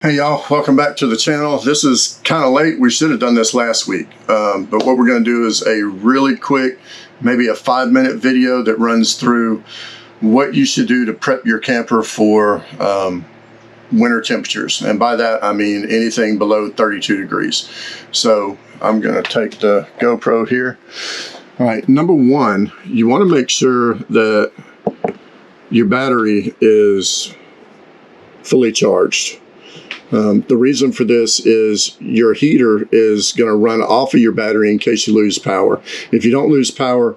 Hey y'all, welcome back to the channel. This is kind of late. We should have done this last week, but what we're going to do is a really quick, maybe a 5-minute video that runs through what you should do to prep your camper for winter temperatures. And by that, I mean anything below 32 degrees. So I'm going to take the GoPro here. All right, number one, you want to make sure that your battery is fully charged. The reason for this is your heater is going to run off of your battery in case you lose power. If you don't lose power,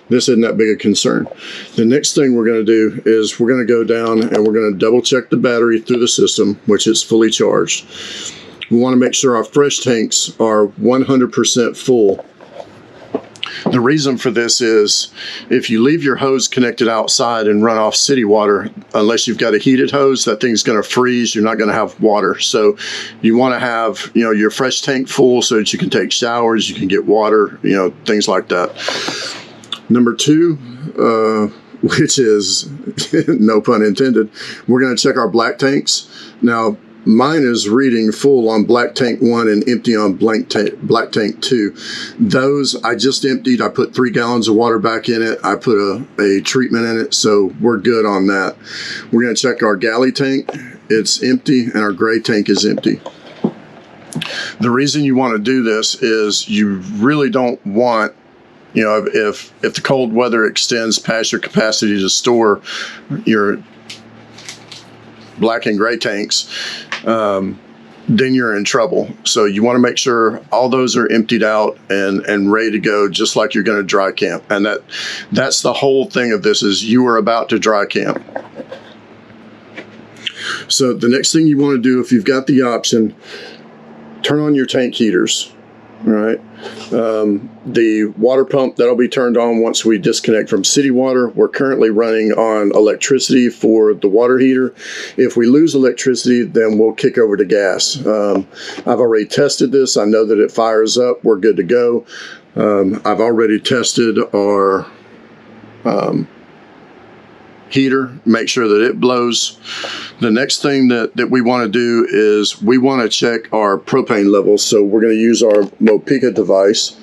this isn't that big a concern. The next thing we're going to do is we're going to go down and we're going to double check the battery through the system, which is fully charged. We want to make sure our fresh tanks are 100% full. The reason for this is if you leave your hose connected outside and run off city water, unless you've got a heated hose, that thing's going to freeze. You're not going to have water. So you want to have, your fresh tank full so that you can take showers, you can get water, things like that. Number two, which is no pun intended, we're going to check our black tanks. Now, mine is reading full on black tank 1 and empty on black tank 2. Those I just emptied. I put 3 gallons of water back in it. I put a treatment in it, so we're good on that. We're going to check our galley tank. It's empty, and our gray tank is empty. The reason you want to do this is you really don't want, if the cold weather extends past your capacity to store your black and gray tanks, then you're in trouble. So you want to make sure all those are emptied out and ready to go, just like you're going to dry camp. And that's the whole thing of this, is you are about to dry camp. So the next thing you want to do, if you've got the option, turn on your tank heaters. All right. The water pump, that'll be turned on once we disconnect from city water. We're currently running on electricity for the water heater. If we lose electricity, then we'll kick over to gas. I've already tested this. I know that it fires up. We're good to go. I've already tested our heater, make sure that it blows. The next thing that we want to do is we want to check our propane levels. So we're going to use our Mopica device.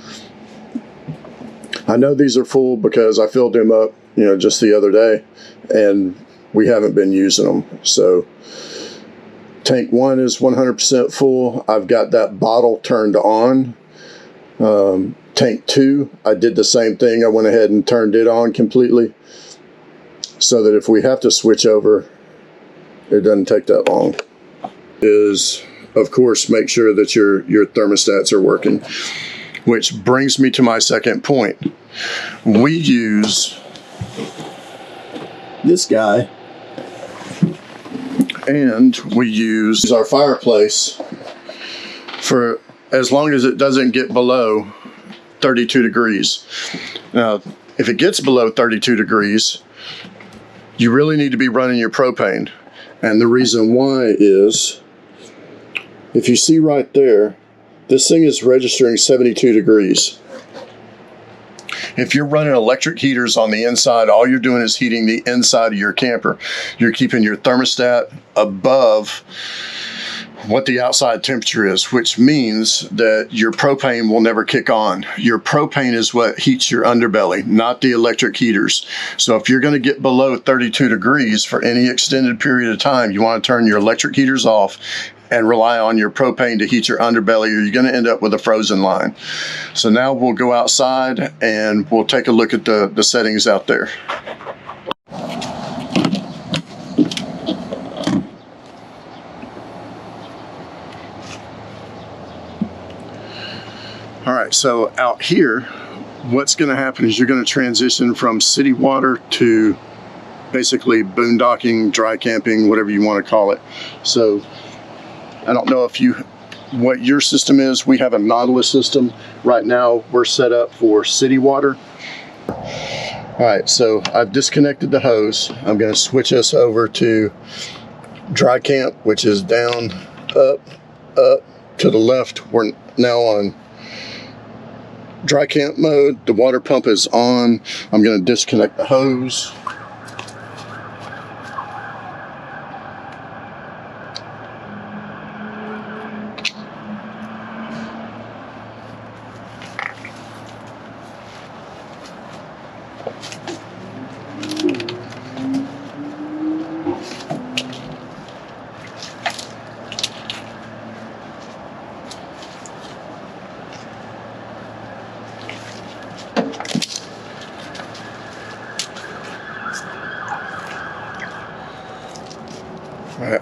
I know these are full because I filled them up, just the other day, and we haven't been using them. So tank 1 is 100% full. I've got that bottle turned on. Tank 2, I did the same thing. I went ahead and turned it on completely, so that if we have to switch over, it doesn't take that long. Is, of course, make sure that your thermostats are working, which brings me to my second point. We use this guy, and we use our fireplace for as long as it doesn't get below 32 degrees. Now, if it gets below 32 degrees, you really need to be running your propane. And the reason why is, if you see right there, this thing is registering 72 degrees. If you're running electric heaters on the inside, all you're doing is heating the inside of your camper. You're keeping your thermostat above what the outside temperature is, which means that your propane will never kick on. Your propane is what heats your underbelly, not the electric heaters. So if you're going to get below 32 degrees for any extended period of time, you want to turn your electric heaters off and rely on your propane to heat your underbelly, or you're going to end up with a frozen line. So now we'll go outside and we'll take a look at the settings out there. All right, so out here, what's going to happen is you're going to transition from city water to basically boondocking, dry camping, whatever you want to call it. So I don't know what your system is. We have a Nautilus system. Right now, we're set up for city water. All right, so I've disconnected the hose. I'm going to switch us over to dry camp, which is down, up, to the left. We're now on dry camp mode. The water pump is on. I'm going to disconnect the hose.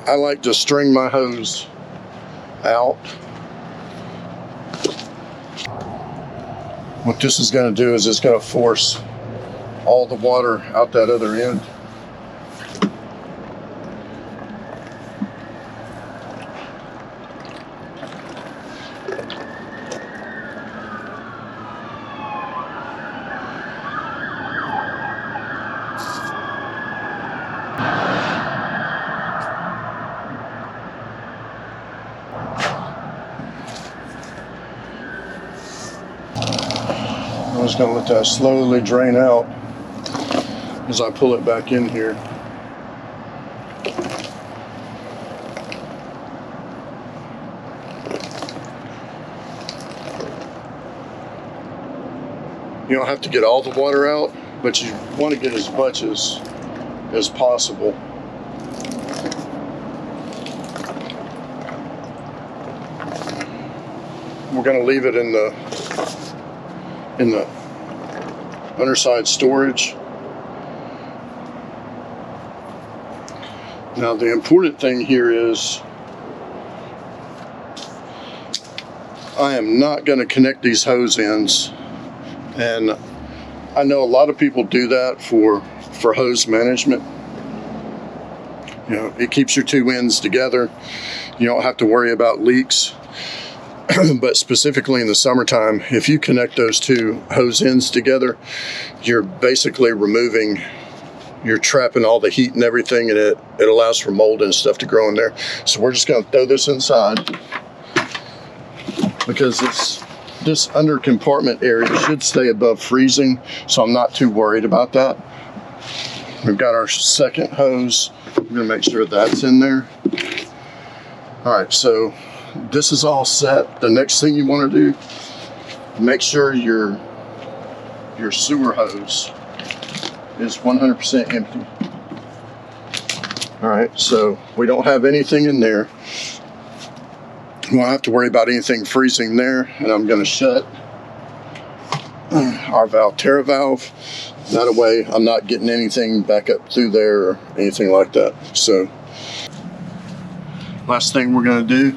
I like to string my hose out. What this is going to do is it's going to force all the water out that other end. I'm just going to let that slowly drain out as I pull it back in here. You don't have to get all the water out, but you want to get as much as possible. We're going to leave it in the underside storage. Now the important thing here is I am not going to connect these hose ends, and I know a lot of people do that for hose management. You know, it keeps your two ends together. You don't have to worry about leaks. But specifically in the summertime, if you connect those two hose ends together, you're basically you're trapping all the heat and everything, and it allows for mold and stuff to grow in there. So we're just going to throw this inside, because this under compartment area should stay above freezing, so I'm not too worried about that. We've got our second hose. We're going to make sure that's in there. All right, so this is all set. The next thing you want to do, make sure your sewer hose is 100% empty. All right, so we don't have anything in there. We won't have to worry about anything freezing there, and I'm going to shut our Valterra valve. That way I'm not getting anything back up through there or anything like that. So last thing we're going to do,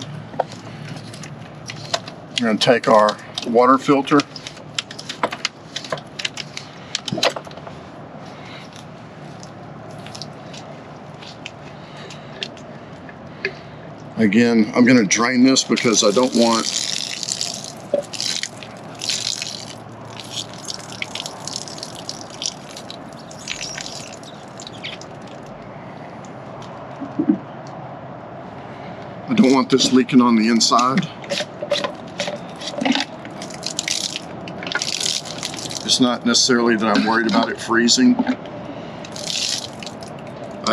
we're going to take our water filter, again, I'm going to drain this because I don't want this leaking on the inside. It's not necessarily that I'm worried about it freezing. I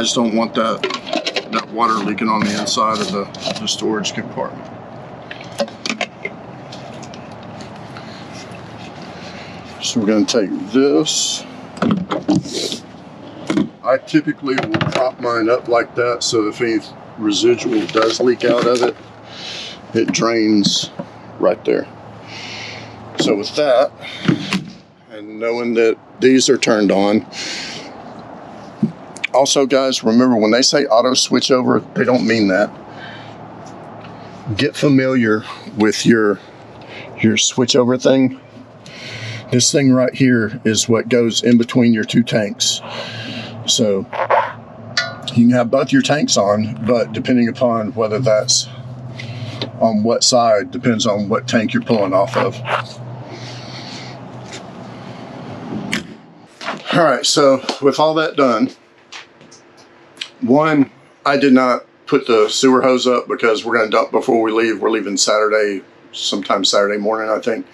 just don't want that water leaking on the inside of the storage compartment. So we're going to take this. I typically will prop mine up like that, so if any residual does leak out of it, it drains right there. So with that, and knowing that these are turned on, also guys, remember when they say auto switch over, they don't mean that. Get familiar with your switch over thing. This thing right here is what goes in between your two tanks. So you can have both your tanks on, but depending upon whether that's on what side, depends on what tank you're pulling off of. All right, so with all that done, one, I did not put the sewer hose up because we're going to dump before we leave. We're leaving Saturday, sometime Saturday morning, I think.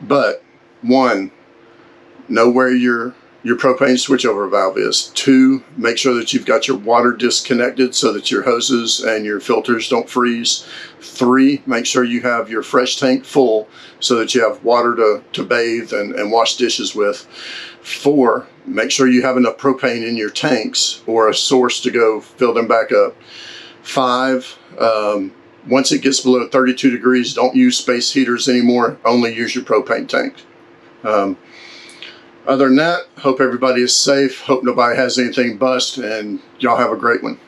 But one, know where your propane switchover valve is. Two, make sure that you've got your water disconnected so that your hoses and your filters don't freeze. Three, make sure you have your fresh tank full so that you have water to bathe and wash dishes with. Four, make sure you have enough propane in your tanks or a source to go fill them back up. Five, once it gets below 32 degrees, don't use space heaters anymore. Only use your propane tank. Other than that, hope everybody is safe. Hope nobody has anything bust, and y'all have a great one.